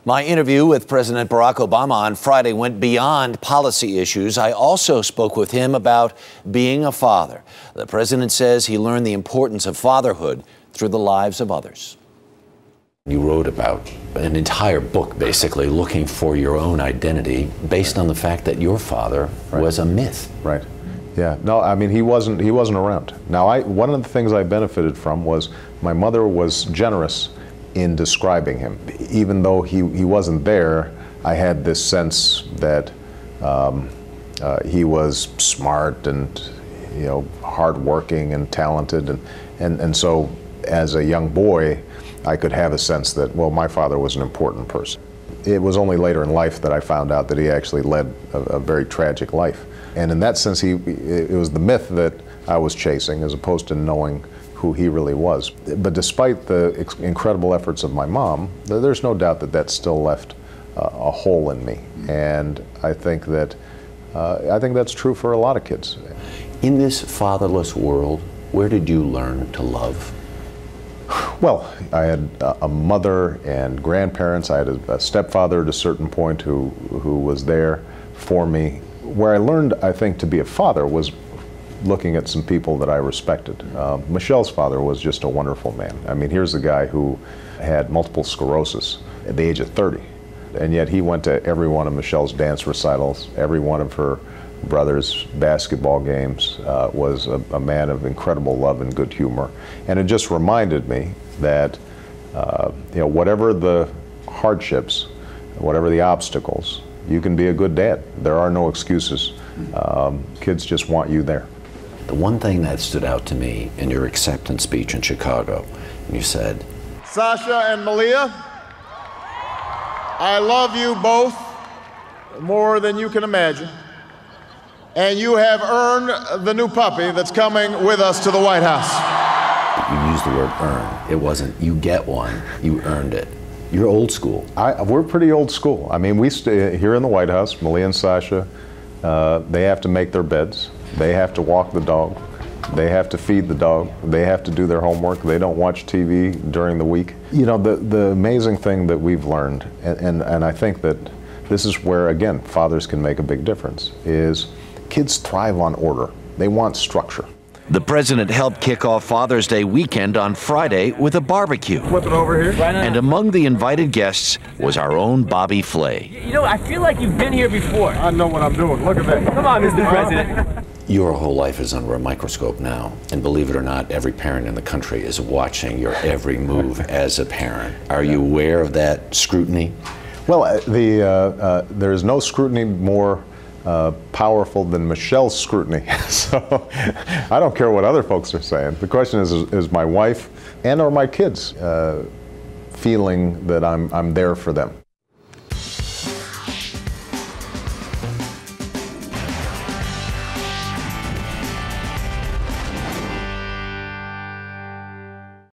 My interview with President Barack Obama on Friday went beyond policy issues. I also spoke with him about being a father. The president says he learned the importance of fatherhood through the lives of others. You wrote about an entire book, basically, looking for your own identity based on the fact that your father was a myth. Right. Yeah. No, I mean, he wasn't around. Now, one of the things I benefited from was my mother was generous in describing him. Even though he wasn't there, I had this sense that he was smart and, hardworking and talented, and so as a young boy, I could have a sense that, well, my father was an important person. It was only later in life that I found out that he actually led a very tragic life. And in that sense, it was the myth that I was chasing as opposed to knowing who he really was. But despite the incredible efforts of my mom, there's no doubt that that still left a hole in me. And I think that's true for a lot of kids. In this fatherless world, where did you learn to love? Well, I had a mother and grandparents. I had a stepfather at a certain point who was there for me. Where I learned, I think, to be a father was looking at some people that I respected. Michelle's father was just a wonderful man. I mean, here's a guy who had multiple sclerosis at the age of 30, and yet he went to every one of Michelle's dance recitals, every one of her brother's basketball games, was a man of incredible love and good humor. And it just reminded me that whatever the hardships, whatever the obstacles, you can be a good dad. There are no excuses. Kids just want you there. The one thing that stood out to me in your acceptance speech in Chicago, you said, Sasha and Malia, I love you both more than you can imagine. And you have earned the new puppy that's coming with us to the White House. You used the word earn. It wasn't you get one, you earned it. You're old school. We're pretty old school. I mean, we stay here in the White House, Malia and Sasha, they have to make their beds. They have to walk the dog. They have to feed the dog. They have to do their homework. They don't watch TV during the week. You know, the amazing thing that we've learned, and I think that this is where, again, fathers can make a big difference, is kids thrive on order. They want structure. The president helped kick off Father's Day weekend on Friday with a barbecue. Flip it over here. And among the invited guests was our own Bobby Flay. You know, I feel like you've been here before. I know what I'm doing. Look at that. Come on, Mr. President. Your whole life is under a microscope now, and believe it or not, every parent in the country is watching your every move as a parent. Are you aware of that scrutiny? Well, there is no scrutiny more powerful than Michelle's scrutiny. So I don't care what other folks are saying. The question is my wife and or my kids feeling that I'm there for them.